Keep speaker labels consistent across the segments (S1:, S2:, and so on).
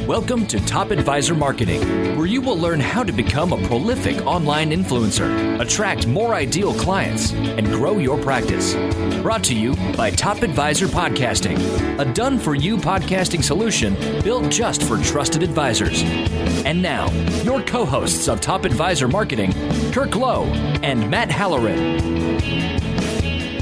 S1: Welcome to Top Advisor Marketing, where you will learn how to become a prolific online influencer, attract more ideal clients, and grow your practice. Brought to you by Top Advisor Podcasting, a done-for-you podcasting solution built just for trusted advisors. And now, your co-hosts of Top Advisor Marketing, Kirk Lowe and Matt Halloran.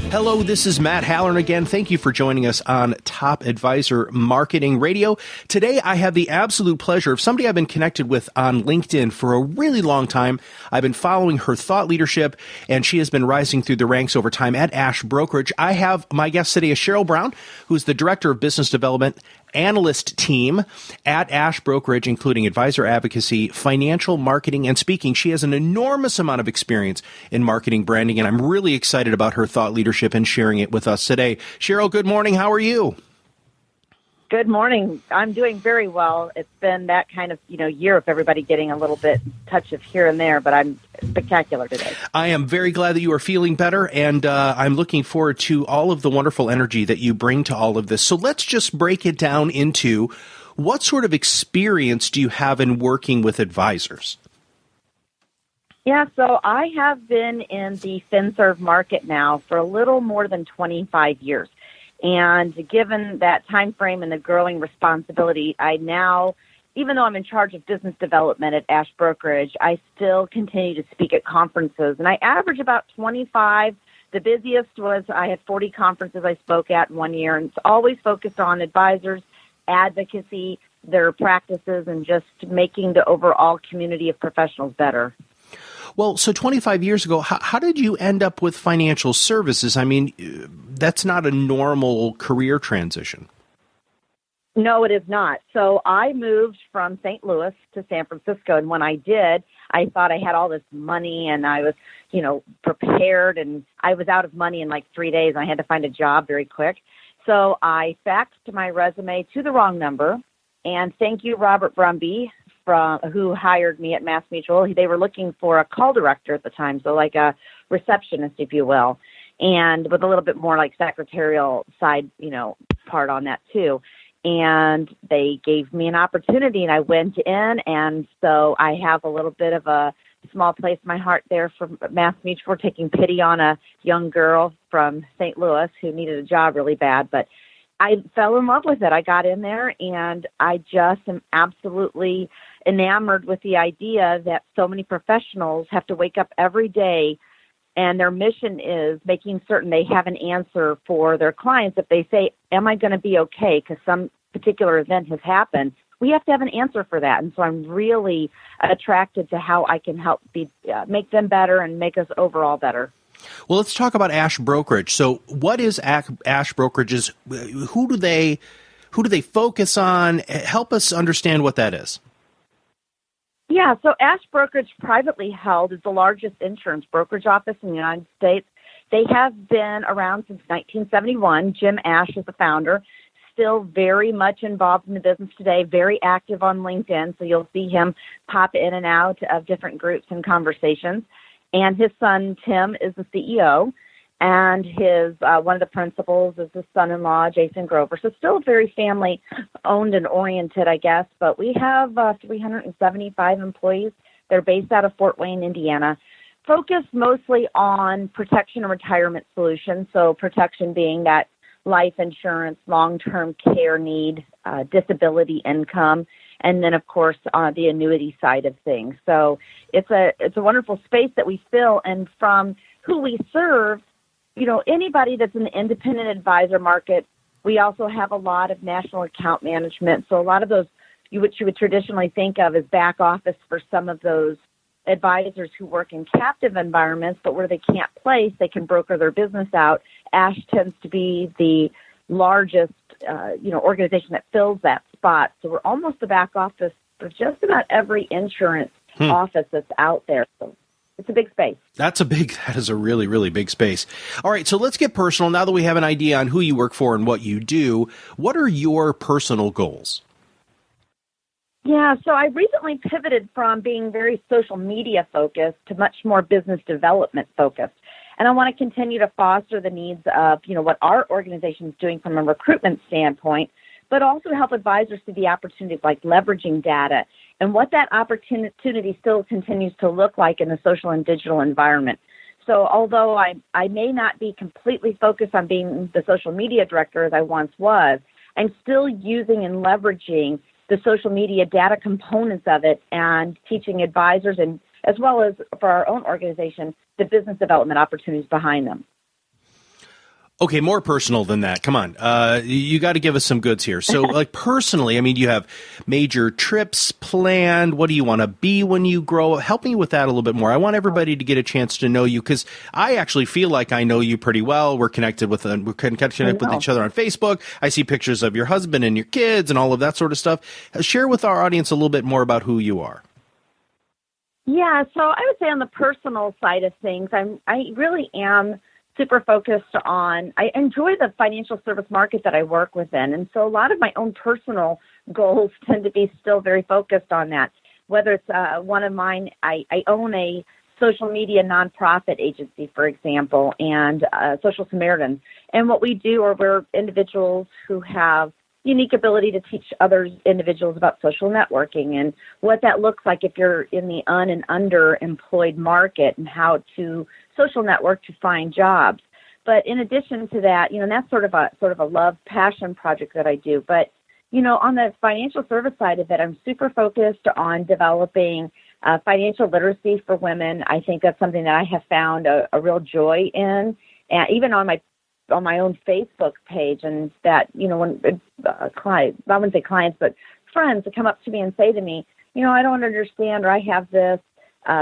S2: Hello, this is Matt Halloran again. Thank you for joining us on Top Advisor Marketing Radio. Today, I have the absolute pleasure of somebody I've been connected with on LinkedIn for a really long time. I've been following her thought leadership, and she has been rising through the ranks over time at Ash Brokerage. I have my guest today is Sheryl Brown, who's the Director of Business Development Analyst Team at Ash Brokerage, including advisor advocacy, financial marketing, and speaking. She has an enormous amount of experience in marketing branding, and I'm really excited about her thought leadership and sharing it with us today. Sheryl, good morning. How are you?
S3: Good morning. I'm doing very well. It's been that kind of, year of everybody getting a little bit touch of here and there, but I'm spectacular today.
S2: I am very glad that you are feeling better, and I'm looking forward to all of the wonderful energy that you bring to all of this. So let's just break it down into what sort of experience do you have in working with advisors?
S3: Yeah, so I have been in the FinServe market now for a little more than 25 years. And given that time frame and the growing responsibility, I now, even though I'm in charge of business development at Ash Brokerage, I still continue to speak at conferences. And I average about 25. The busiest was I had 40 conferences I spoke at in 1 year. And it's always focused on advisors, advocacy, their practices, and just making the overall community of professionals better.
S2: Well, so 25 years ago, how did you end up with financial services? I mean, that's not a normal career transition.
S3: No, it is not. So I moved from St. Louis to San Francisco, and when I did, I thought I had all this money, and I was, prepared, and I was out of money in like 3 days, and I had to find a job very quick. So I faxed my resume to the wrong number, and thank you, Robert Brumby, who hired me at Mass Mutual. They were looking for a call director at the time, so like a receptionist, if you will, and with a little bit more like secretarial side, part on that too. And they gave me an opportunity, and I went in, and so I have a little bit of a small place in my heart there for Mass Mutual, taking pity on a young girl from St. Louis who needed a job really bad, but I fell in love with it. I got in there, and I just am absolutely enamored with the idea that so many professionals have to wake up every day, and their mission is making certain they have an answer for their clients. If they say, am I going to be okay because some particular event has happened, we have to have an answer for that. And so I'm really attracted to how I can help make them better and make us overall better.
S2: Well, let's talk about Ash Brokerage. So what is Ash Brokerage? Who do they focus on? Help us understand what that is.
S3: Yeah, so Ash Brokerage, privately held, is the largest insurance brokerage office in the United States. They have been around since 1971. Jim Ash is the founder, still very much involved in the business today, very active on LinkedIn, so you'll see him pop in and out of different groups and conversations. And his son, Tim, is the CEO, and his one of the principals is his son-in-law, Jason Grover. So still very family-owned and oriented, I guess. But we have 375 employees. They're based out of Fort Wayne, Indiana, focused mostly on protection and retirement solutions. So protection being that life insurance, long-term care need, disability income, and then, of course, the annuity side of things. So it's a wonderful space that we fill. And from who we serve, anybody that's in the independent advisor market, we also have a lot of national account management. So a lot of those, which you would traditionally think of as back office for some of those advisors who work in captive environments, but where they can't place, they can broker their business out. Ash tends to be the largest, organization that fills that spot. So we're almost the back office for just about every insurance office that's out there. So it's a big space.
S2: That is a really, really big space. All right, so let's get personal. Now that we have an idea on who you work for and what you do, what are your personal goals?
S3: Yeah, so I recently pivoted from being very social media focused to much more business development focused. And I want to continue to foster the needs of, what our organization is doing from a recruitment standpoint, but also to help advisors see the opportunities like leveraging data and what that opportunity still continues to look like in the social and digital environment. So although I may not be completely focused on being the social media director as I once was, I'm still using and leveraging the social media data components of it and teaching advisors, and as well as for our own organization, the business development opportunities behind them.
S2: Okay, more personal than that. Come on. You got to give us some goods here. So, like, personally, I mean, you have major trips planned. What do you want to be when you grow? Help me with that a little bit more. I want everybody to get a chance to know you, because I actually feel like I know you pretty well. We're connected with each other on Facebook. I see pictures of your husband and your kids and all of that sort of stuff. Share with our audience a little bit more about who you are.
S3: Yeah, so I would say on the personal side of things, I really am super focused on, I enjoy the financial service market that I work within. And so a lot of my own personal goals tend to be still very focused on that. Whether it's one of mine, I own a social media nonprofit agency, for example, and Social Samaritans. And what we do are we're individuals who have unique ability to teach other individuals about social networking and what that looks like if you're in the and underemployed market and how to social network to find jobs. But in addition to that, and that's sort of a love passion project that I do. But, on the financial service side of it, I'm super focused on developing financial literacy for women. I think that's something that I have found a real joy in, and even on my own Facebook page, and that, when clients, I wouldn't say clients, but friends that come up to me and say to me, I don't understand, or I have this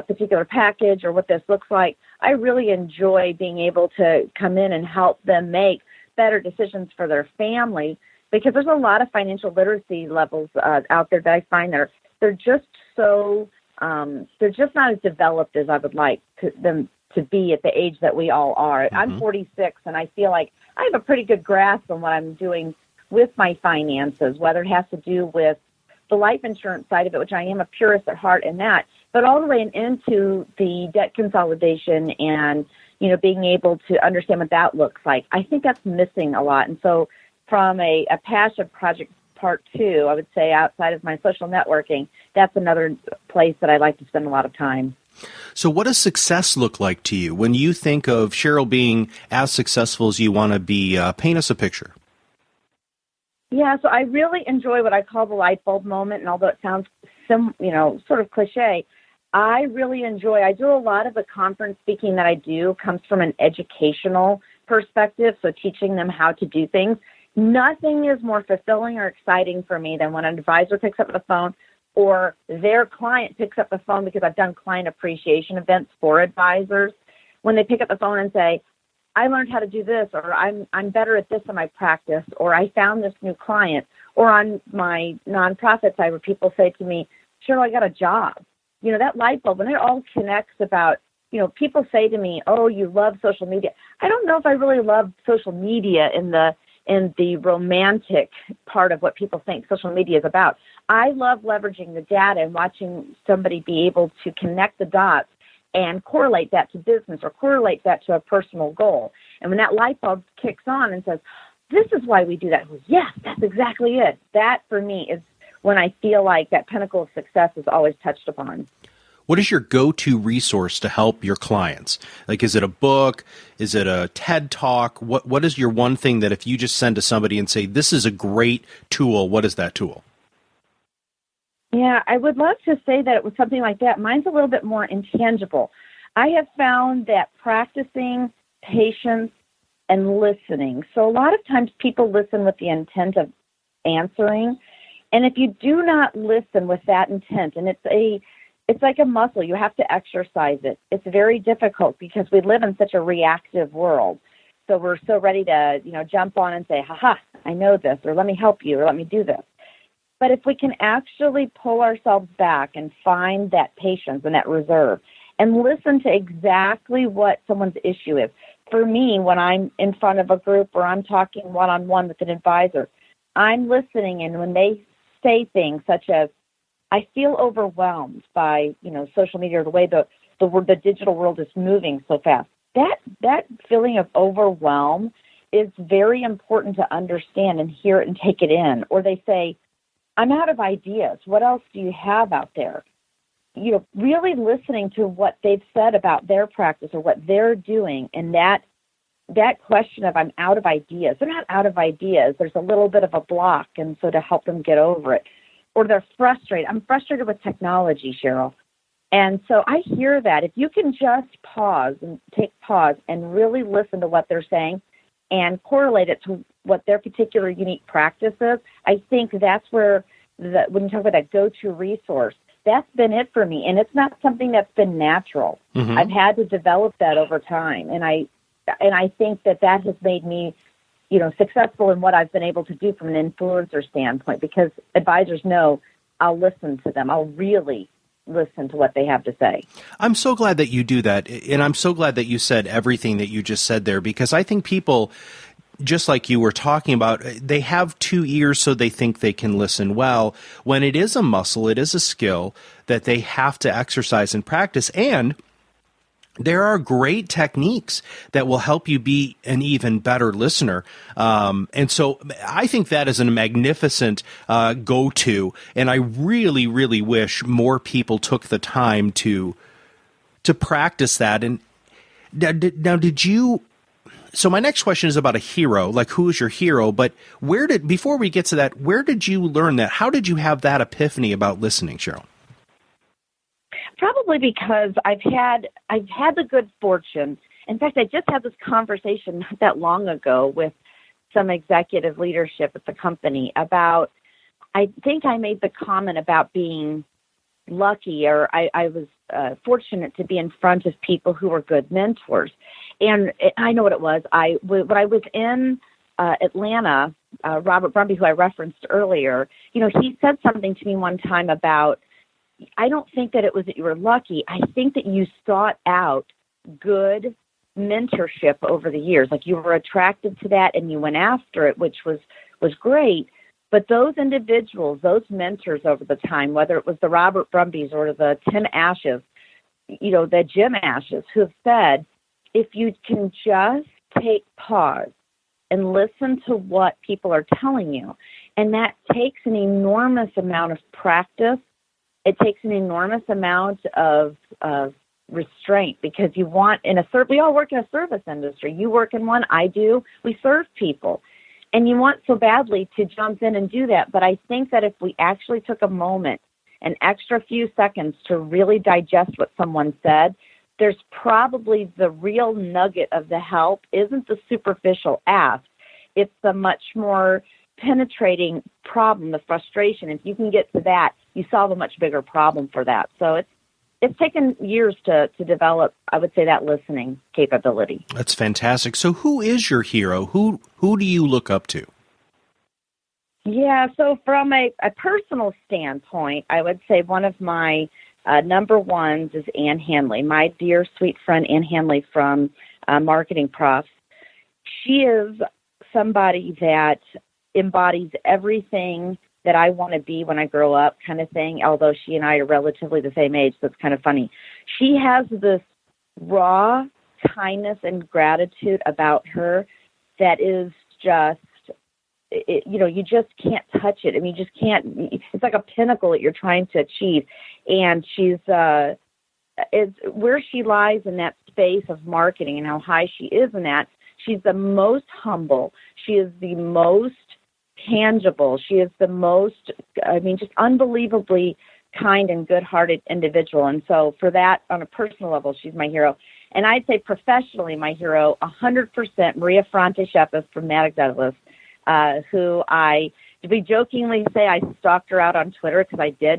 S3: particular package, or what this looks like. I really enjoy being able to come in and help them make better decisions for their family, because there's a lot of financial literacy levels out there that I find they're just so they're just not as developed as I would like them to be at the age that we all are. Mm-hmm. I'm 46, and I feel like I have a pretty good grasp on what I'm doing with my finances, whether it has to do with the life insurance side of it, which I am a purist at heart in that, but all the way into the debt consolidation and, being able to understand what that looks like. I think that's missing a lot. And so from a passion project part 2, I would say outside of my social networking, that's another place that I like to spend a lot of time.
S2: So what does success look like to you? When you think of Sheryl being as successful as you want to be, paint us a picture.
S3: Yeah, so I really enjoy what I call the light bulb moment, and although it sounds sort of cliche, I do a lot of the conference speaking that I do comes from an educational perspective, so teaching them how to do things. Nothing is more fulfilling or exciting for me than when an advisor picks up the phone or their client picks up the phone, because I've done client appreciation events for advisors, when they pick up the phone and say, I learned how to do this, or I'm better at this in my practice, or I found this new client, or on my nonprofit side where people say to me, Sheryl, I got a job. That light bulb, when it all connects about, people say to me, oh, you love social media. I don't know if I really love social media in the romantic part of what people think social media is about. I love leveraging the data and watching somebody be able to connect the dots and correlate that to business or correlate that to a personal goal. And when that light bulb kicks on and says, this is why we do that, yes, that's exactly it. That, for me, is when I feel like that pinnacle of success is always touched upon.
S2: What is your go-to resource to help your clients? Like, is it a book? Is it a TED Talk? What is your one thing that if you just send to somebody and say, this is a great tool, what is that tool?
S3: Yeah, I would love to say that it was something like that. Mine's a little bit more intangible. I have found that practicing patience and listening. So a lot of times people listen with the intent of answering. And if you do not listen with that intent, and it's like a muscle, you have to exercise it. It's very difficult because we live in such a reactive world. So we're so ready to, jump on and say, ha, I know this, or let me help you, or let me do this. But if we can actually pull ourselves back and find that patience and that reserve and listen to exactly what someone's issue is. For me, when I'm in front of a group or I'm talking one-on-one with an advisor, I'm listening, and when they say things such as, I feel overwhelmed by, social media or the way the digital world is moving so fast. That feeling of overwhelm is very important to understand and hear it and take it in. Or they say, I'm out of ideas. What else do you have out there? Really listening to what they've said about their practice or what they're doing, and that question of I'm out of ideas. They're not out of ideas. There's a little bit of a block, and so to help them get over it. Or they're frustrated. I'm frustrated with technology, Sheryl. And so I hear that. If you can just take pause and really listen to what they're saying and correlate it to what their particular unique practice is, I think that's where, when you talk about that go-to resource, that's been it for me. And it's not something that's been natural. Mm-hmm. I've had to develop that over time. And I think that has made me, successful in what I've been able to do from an influencer standpoint, because advisors know I'll listen to them. I'll really listen to what they have to say.
S2: I'm so glad that you do that. And I'm so glad that you said everything that you just said there, because I think people, just like you were talking about, they have 2 ears so they think they can listen well, when it is a muscle, it is a skill that they have to exercise and practice. And there are great techniques that will help you be an even better listener. And so I think that is a magnificent go-to. And I really, really wish more people took the time to practice that. And now, so my next question is about a hero, like who is your hero? But before we get to that, where did you learn that? How did you have that epiphany about listening, Sheryl?
S3: Probably because I've had the good fortune. In fact, I just had this conversation not that long ago with some executive leadership at the company about, I think I made the comment about being lucky, or I was fortunate to be in front of people who were good mentors. And I know what it was. When I was in Atlanta, Robert Brumby, who I referenced earlier, he said something to me one time about, I don't think that it was that you were lucky. I think that you sought out good mentorship over the years. Like you were attracted to that and you went after it, which was great. But those individuals, those mentors over the time, whether it was the Robert Brumbys or the Tim Ashes, the Jim Ashes, who have said, if you can just take pause and listen to what people are telling you, and that takes an enormous amount of practice. It takes an enormous amount of restraint, because we all work in a service industry. You work in one, I do. We serve people. And you want so badly to jump in and do that. But I think that if we actually took a moment, an extra few seconds to really digest what someone said, there's probably the real nugget of the help isn't the superficial ask. It's the much more penetrating problem, the frustration. If you can get to that, you solve a much bigger problem for that. So it's taken years to develop, I would say, that listening capability.
S2: That's fantastic. So who is your hero? Who do you look up to?
S3: Yeah, so from a personal standpoint, I would say one of my number ones is Ann Hanley, my dear, sweet friend Ann Hanley from Marketing Profs. She is somebody that embodies everything that I want to be when I grow up, kind of thing, although she and I are relatively the same age, so it's kind of funny. She has this raw kindness and gratitude about her that is just, you just can't touch it. I mean, you just can't, it's like a pinnacle that you're trying to achieve. And she's, where she lies in that space of marketing and how high she is in that, she's the most humble. She is the most tangible. She is the most, just unbelievably kind and good-hearted individual. And so for that, on a personal level, she's my hero. And I'd say professionally, my hero, 100%, Maria Franti-Shepis from Maddox Douglas, who we jokingly say I stalked her out on Twitter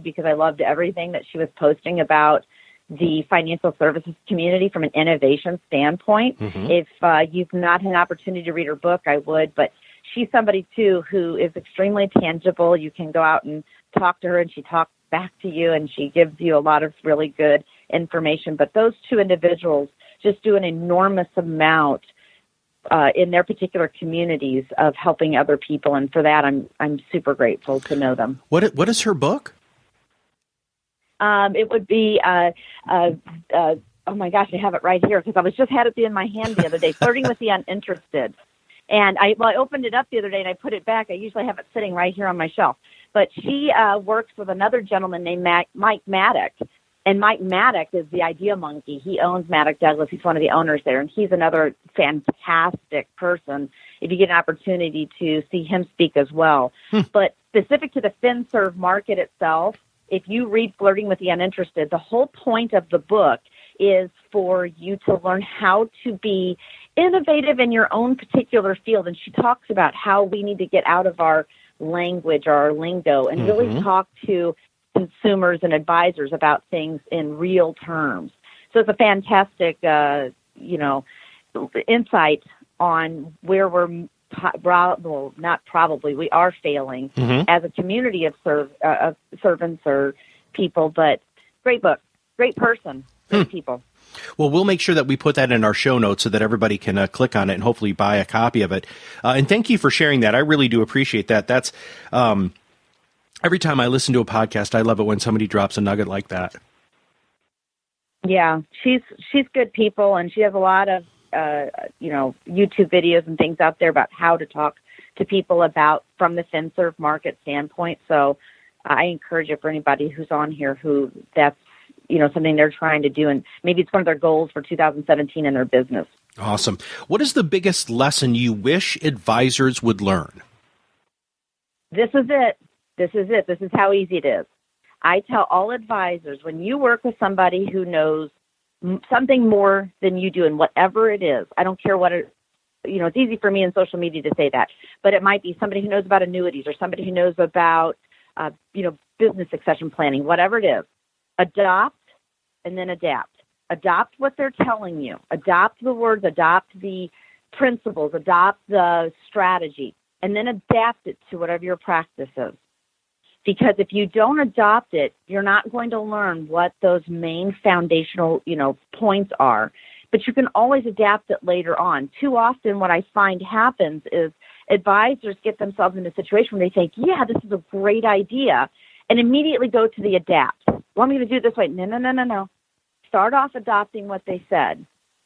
S3: because I loved everything that she was posting about the financial services community from an innovation standpoint. Mm-hmm. If you've not had an opportunity to read her book, I would, but she's somebody, too, who is extremely tangible. You can go out and talk to her, and she talks back to you, and she gives you a lot of really good information. But those two individuals just do an enormous amount in their particular communities of helping other people, and for that, I'm super grateful to know them.
S2: What is her book?
S3: It would be, oh my gosh, I have it right here because I just had it in my hand the other day, Flirting with the Uninterested. And I opened it up the other day and I put it back. I usually have it sitting right here on my shelf. But she works with another gentleman named Mike Maddock. And Mike Maddock is the idea monkey. He owns Maddock Douglas. He's one of the owners there. And he's another fantastic person if you get an opportunity to see him speak as well. But specific to the FinServ market itself, if you read Flirting with the Uninterested, the whole point of the book is for you to learn how to be innovative in your own particular field. And she talks about how we need to get out of our language or our lingo and really talk to consumers and advisors about things in real terms. So it's a fantastic, insight on where we're we are failing as a community of servants or people. But great book, great person, great people.
S2: Well, we'll make sure that we put that in our show notes so that everybody can click on it and hopefully buy a copy of it. And thank you for sharing that. I really do appreciate that. That's every time I listen to a podcast, I love it when somebody drops a nugget like that.
S3: Yeah, she's good people, and she has a lot of YouTube videos and things out there about how to talk to people about from the FinServ market standpoint. So I encourage it for anybody who's on here who that's something they're trying to do, and maybe it's one of their goals for 2017 in their business.
S2: Awesome. What is the biggest lesson you wish advisors would learn?
S3: This is it. This is how easy it is. I tell all advisors, when you work with somebody who knows something more than you do, and whatever it is, I don't care what it, it's easy for me in social media to say that, but it might be somebody who knows about annuities or somebody who knows about, business succession planning, whatever it is. Adopt and then adapt. Adopt what they're telling you. Adopt the words, adopt the principles, adopt the strategy, and then adapt it to whatever your practice is. Because if you don't adopt it, you're not going to learn what those main foundational, points are. But you can always adapt it later on. Too often what I find happens is advisors get themselves in a situation where they think, yeah, this is a great idea, and immediately go to the adapt. Want me to do it this way? No. Start off adopting what they said,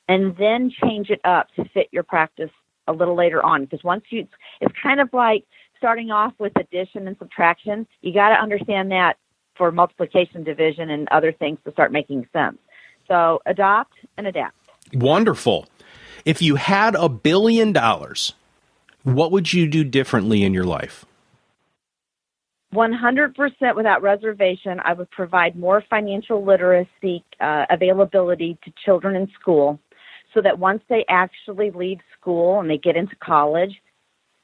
S3: and then change it up to fit your practice a little later on. Because it's kind of like starting off with addition and subtraction. You got to understand that for multiplication, division, and other things to start making sense. So adopt and adapt.
S2: Wonderful. If you had $1 billion, what would you do differently in your life?
S3: 100% without reservation, I would provide more financial literacy availability to children in school so that once they actually leave school and they get into college,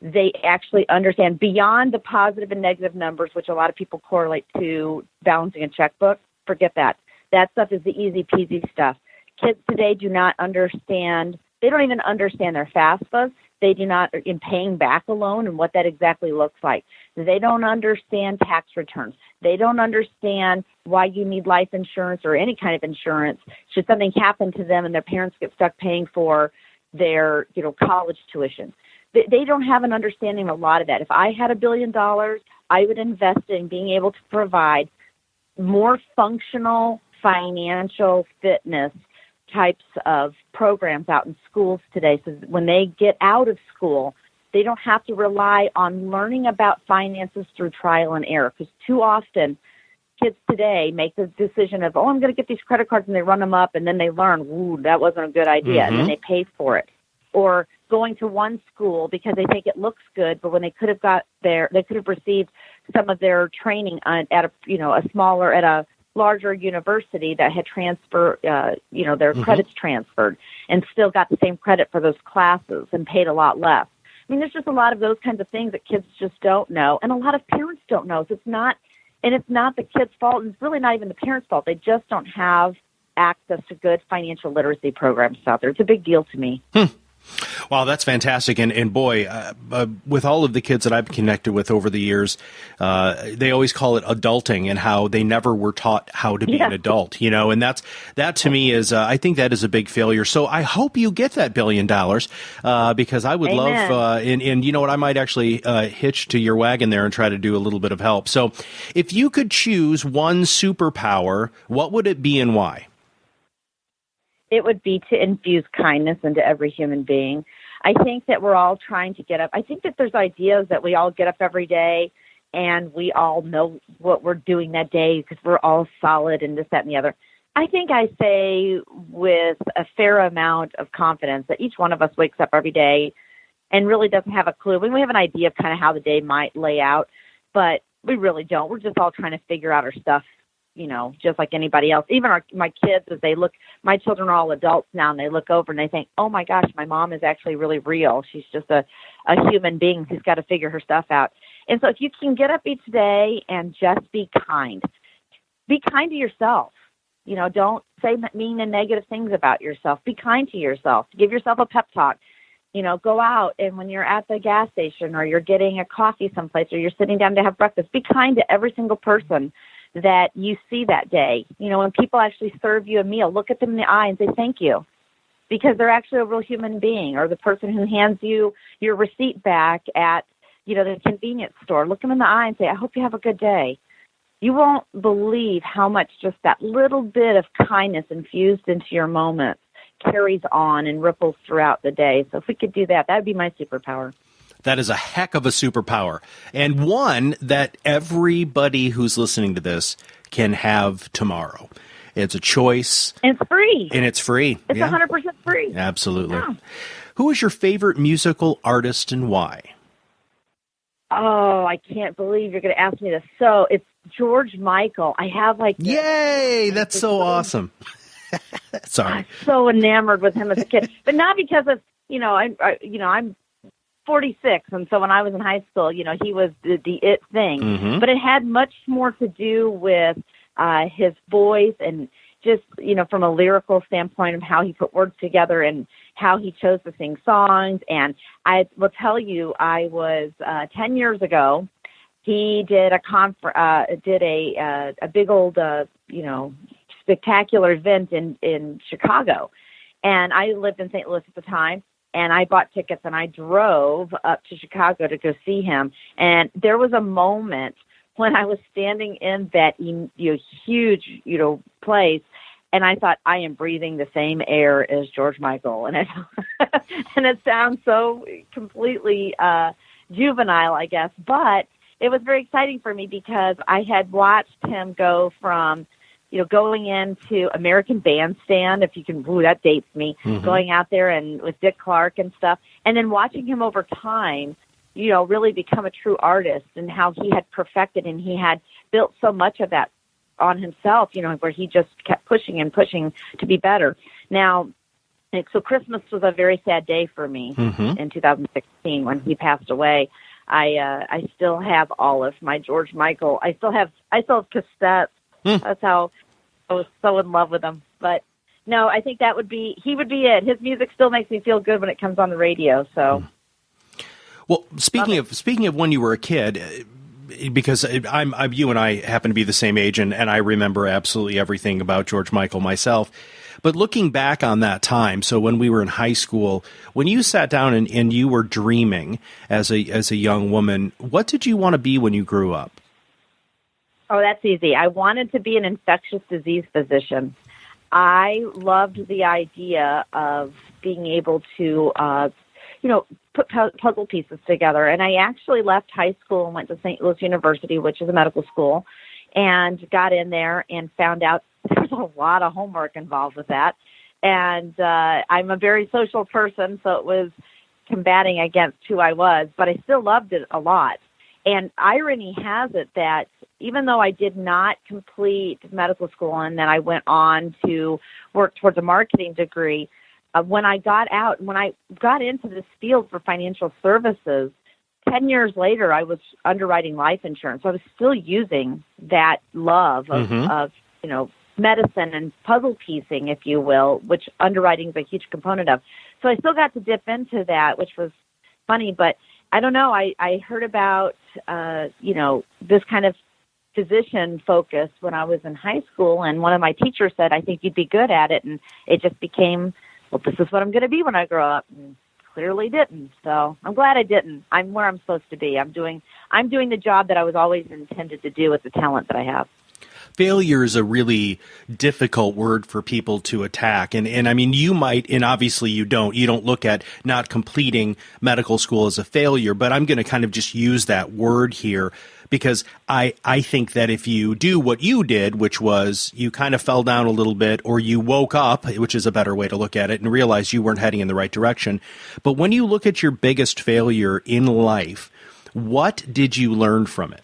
S3: they actually understand beyond the positive and negative numbers, which a lot of people correlate to balancing a checkbook. Forget that. That stuff is the easy peasy stuff. Kids today do not understand. They don't even understand their FAFSA. They do not in paying back a loan and what that exactly looks like. They don't understand tax returns. They don't understand why you need life insurance or any kind of insurance should something happen to them and their parents get stuck paying for their, college tuition. They don't have an understanding of a lot of that. If I had $1 billion, I would invest in being able to provide more functional financial fitness types of programs out in schools today, so that when they get out of school, they don't have to rely on learning about finances through trial and error. Because too often, kids today make the decision of, I'm going to get these credit cards, and they run them up, and then they learn, that wasn't a good idea, and then they pay for it. Or going to one school because they think it looks good, but when they could have received some of their training at a larger university that had their credits transferred and still got the same credit for those classes and paid a lot less. I mean, there's just a lot of those kinds of things that kids just don't know, and a lot of parents don't know. So it's not the kid's fault, and it's really not even the parents' fault. They just don't have access to good financial literacy programs out there. It's a big deal to me.
S2: Wow, that's fantastic. And boy, with all of the kids that I've connected with over the years, they always call it adulting and how they never were taught how to be an adult, and that to me is, I think that is a big failure. So I hope you get that $1 billion, because I would love, and you know what, I might actually hitch to your wagon there and try to do a little bit of help. So if you could choose one superpower, what would it be and why?
S3: It would be to infuse kindness into every human being. I think that we're all trying to get up. I think that there's ideas that we all get up every day and we all know what we're doing that day because we're all solid and this, that, and the other. I think I say with a fair amount of confidence that each one of us wakes up every day and really doesn't have a clue. We have an idea of kind of how the day might lay out, but we really don't. We're just all trying to figure out our stuff, just like anybody else. Even my kids, as they look, my children are all adults now, and they look over and they think, oh my gosh, my mom is actually really real. She's just a human being who's got to figure her stuff out. And so if you can get up each day and just be kind to yourself. Don't say mean and negative things about yourself. Be kind to yourself. Give yourself a pep talk. Go out, and when you're at the gas station or you're getting a coffee someplace or you're sitting down to have breakfast, be kind to every single person that you see that day. When people actually serve you a meal, look at them in the eye and say thank you, because they're actually a real human being. Or the person who hands you your receipt back at, the convenience store, look them in the eye and say, I hope you have a good day. You won't believe how much just that little bit of kindness infused into your moment carries on and ripples throughout the day. So if we could do that, that would be my superpower.
S2: That is a heck of a superpower, and one that everybody who's listening to this can have tomorrow. It's a choice.
S3: And it's free.
S2: It's free.
S3: It's 100% free.
S2: Absolutely.
S3: Yeah.
S2: Who is your favorite musical artist and why?
S3: Oh, I can't believe you're going to ask me this. So it's George Michael. I have
S2: Yay! That's so awesome. Sorry.
S3: I'm so enamored with him as a kid, but not because of, I'm 46, and so when I was in high school, he was the it thing. Mm-hmm. But it had much more to do with his voice and just, from a lyrical standpoint of how he put words together and how he chose to sing songs. And I will tell you, I was 10 years ago. He did a big old, spectacular event in Chicago, and I lived in St. Louis at the time. And I bought tickets and I drove up to Chicago to go see him. And there was a moment when I was standing in that huge, place, and I thought, I am breathing the same air as George Michael. And it sounds so completely juvenile, I guess. But it was very exciting for me because I had watched him go from going into American Bandstand, if you can, that dates me, going out there and with Dick Clark and stuff, and then watching him over time, really become a true artist and how he had perfected and he had built so much of that on himself, where he just kept pushing and pushing to be better. Now, so Christmas was a very sad day for me in 2016 when he passed away. I still have all of my George Michael. I still have cassettes. That's how I was so in love with him. But no, I think he would be it. His music still makes me feel good when it comes on the radio. So,
S2: well, speaking of when you were a kid, because you and I happen to be the same age, and I remember absolutely everything about George Michael myself. But looking back on that time, so when we were in high school, when you sat down and you were dreaming as a young woman, what did you want to be when you grew up?
S3: Oh, that's easy. I wanted to be an infectious disease physician. I loved the idea of being able to, put puzzle pieces together. And I actually left high school and went to St. Louis University, which is a medical school, and got in there and found out there's a lot of homework involved with that. And I'm a very social person, so it was combating against who I was, but I still loved it a lot. And irony has it that even though I did not complete medical school and then I went on to work towards a marketing degree, when I got into this field for financial services, 10 years later, I was underwriting life insurance. So I was still using that love of medicine and puzzle piecing, if you will, which underwriting is a huge component of. So I still got to dip into that, which was funny, but I don't know. I heard about, this kind of physician focus when I was in high school, and one of my teachers said, I think you'd be good at it. And it just became, well, this is what I'm going to be when I grow up. And clearly didn't. So I'm glad I didn't. I'm where I'm supposed to be. I'm doing the job that I was always intended to do with the talent that I have.
S2: failure is a really difficult word for people to attack. And I mean, you might, and obviously you don't look at not completing medical school as a failure, but I'm going to kind of just use that word here because I think that if you do what you did, which was you kind of fell down a little bit, or you woke up, which is a better way to look at it, and realized you weren't heading in the right direction. But when you look at your biggest failure in life, what did you learn from it?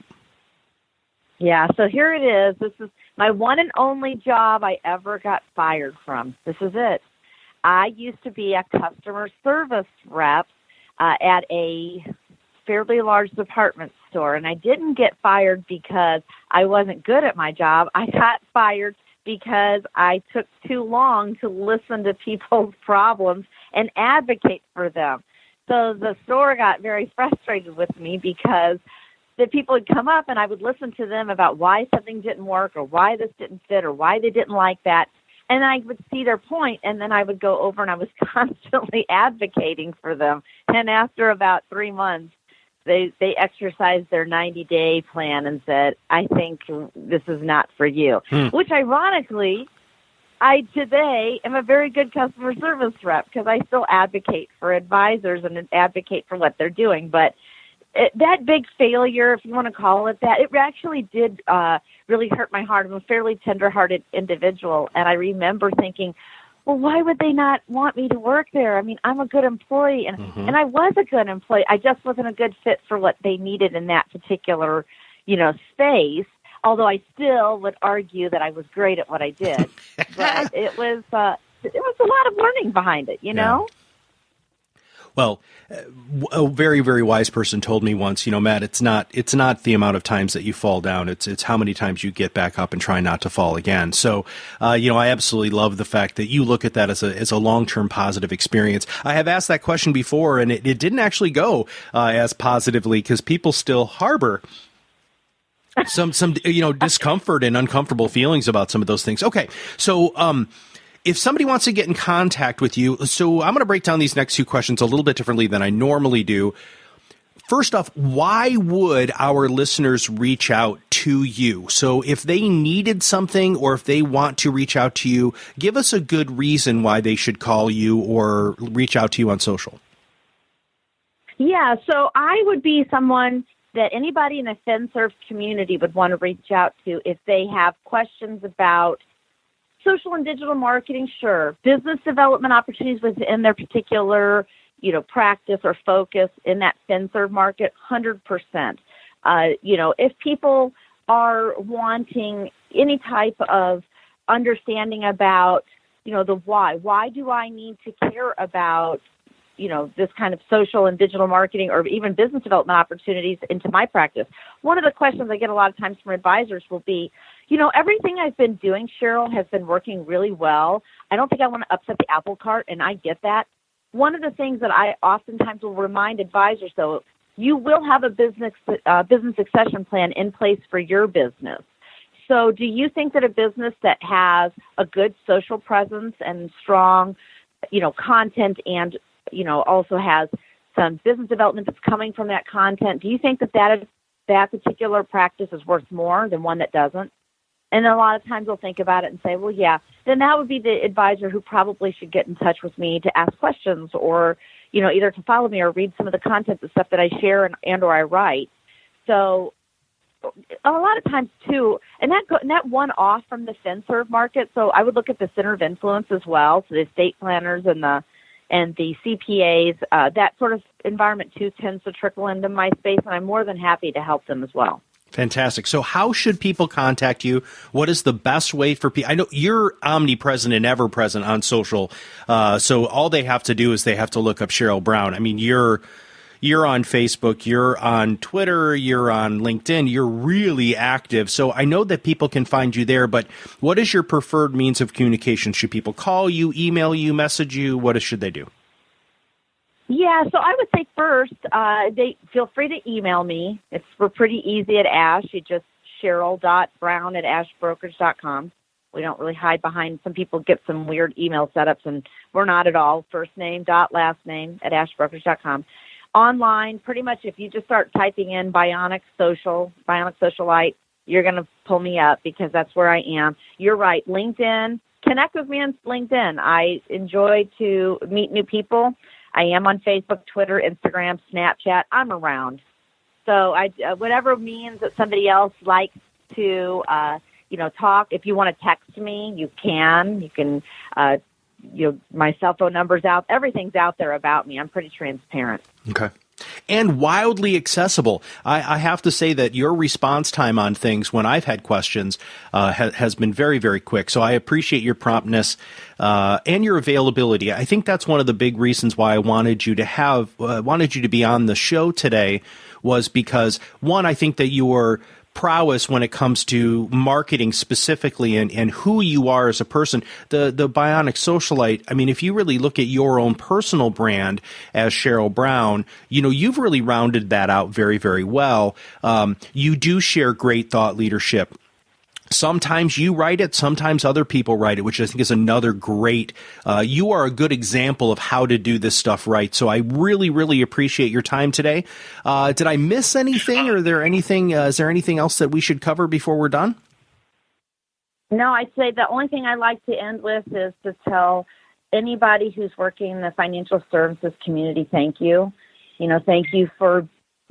S3: Yeah, so here it is. This is my one and only job I ever got fired from. This is it. I used to be a customer service rep at a fairly large department store, and I didn't get fired because I wasn't good at my job. I got fired because I took too long to listen to people's problems and advocate for them. So the store got very frustrated with me because the people would come up and I would listen to them about why something didn't work or why this didn't fit or why they didn't like that. And I would see their point, and then I would go over and I was constantly advocating for them. And after about 3 months, they exercised their 90-day plan and said, I think this is not for you, which ironically, I today am a very good customer service rep because I still advocate for advisors and advocate for what they're doing. But that big failure, if you want to call it that, it actually did really hurt my heart. I'm a fairly tender-hearted individual, and I remember thinking, well, why would they not want me to work there? I mean, I'm a good employee, and I was a good employee. I just wasn't a good fit for what they needed in that particular, space, although I still would argue that I was great at what I did. But it was a lot of learning behind it, you know?
S2: Well, a very, very wise person told me once, Matt, it's not the amount of times that you fall down. It's how many times you get back up and try not to fall again. So, I absolutely love the fact that you look at that as a long-term positive experience. I have asked that question before, and it didn't actually go as positively because people still harbor some discomfort and uncomfortable feelings about some of those things. Okay, so if somebody wants to get in contact with you, so I'm going to break down these next two questions a little bit differently than I normally do. First off, why would our listeners reach out to you? So if they needed something or if they want to reach out to you, give us a good reason why they should call you or reach out to you on social.
S3: Yeah, so I would be someone that anybody in the FinServe community would want to reach out to if they have questions about social and digital marketing, sure. Business development opportunities within their particular, practice or focus in that FinServe market, 100%. If people are wanting any type of understanding about, the why do I need to care about, this kind of social and digital marketing or even business development opportunities into my practice? One of the questions I get a lot of times from advisors will be, everything I've been doing, Sheryl, has been working really well. I don't think I want to upset the apple cart, and I get that. One of the things that I oftentimes will remind advisors, though, you will have a business succession plan in place for your business. So do you think that a business that has a good social presence and strong, content and, also has some business development that's coming from that content, do you think that particular practice is worth more than one that doesn't? And a lot of times they'll think about it and say, well, yeah, then that would be the advisor who probably should get in touch with me to ask questions or, either to follow me or read some of the content, the stuff that I share and or I write. So a lot of times, too, and that one off from the FinServe market, so I would look at the center of influence as well, so the estate planners and the CPAs, that sort of environment, too, tends to trickle into my space, and I'm more than happy to help them as well.
S2: Fantastic. So how should people contact you? What is the best way for people? I know you're omnipresent and ever present on social. So all they have to do is they have to look up Sheryl Brown. I mean, you're on Facebook, you're on Twitter, you're on LinkedIn, you're really active. So I know that people can find you there, but what is your preferred means of communication? Should people call you, email you, message you? What should they do?
S3: Yeah, so I would say first, they feel free to email me. We're pretty easy at Ash. You just Sheryl.brown@ashbrokerage.com. We don't really hide behind. Some people get some weird email setups, and we're not at all. First name dot last name at ashbrokerage.com. Online, pretty much if you just start typing in Bionic Socialite, you're going to pull me up because that's where I am. You're right. LinkedIn, connect with me on LinkedIn. I enjoy to meet new people. I am on Facebook, Twitter, Instagram, Snapchat. I'm around. So whatever means that somebody else likes to, talk. If you want to text me, you can. You can, my cell phone number's out. Everything's out there about me. I'm pretty transparent.
S2: Okay. And wildly accessible. I have to say that your response time on things when I've had questions has been very, very quick. So I appreciate your promptness and your availability. I think that's one of the big reasons why I wanted you to be on the show today, was because, one, I think that your prowess when it comes to marketing specifically and who you are as a person, the bionic socialite. I mean, if you really look at your own personal brand as Sheryl Brown, you've really rounded that out very, very well. You do share great thought leadership. Sometimes you write it, sometimes other people write it, which I think is another great, you are a good example of how to do this stuff right. So I really, really appreciate your time today. Did I miss anything, or is there anything else that we should cover before we're done?
S3: No, I'd say the only thing I like to end with is to tell anybody who's working in the financial services community, thank you. Thank you for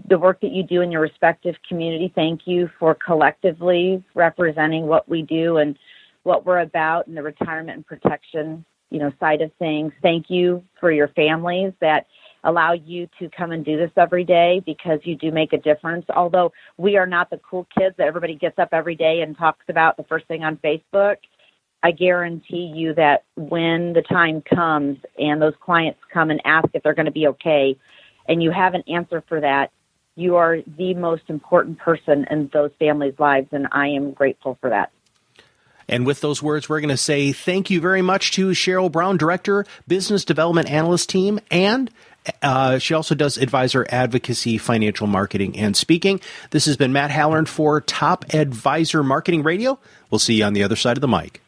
S3: the work that you do in your respective community. Thank you for collectively representing what we do and what we're about in the retirement and protection, side of things. Thank you for your families that allow you to come and do this every day, because you do make a difference. Although we are not the cool kids that everybody gets up every day and talks about the first thing on Facebook, I guarantee you that when the time comes and those clients come and ask if they're going to be okay, and you have an answer for that, you are the most important person in those families' lives, and I am grateful for that.
S2: And with those words, we're going to say thank you very much to Sheryl Brown, Director, Business Development Analyst Team, and she also does advisor advocacy, financial marketing, and speaking. This has been Matt Halloran for Top Advisor Marketing Radio. We'll see you on the other side of the mic.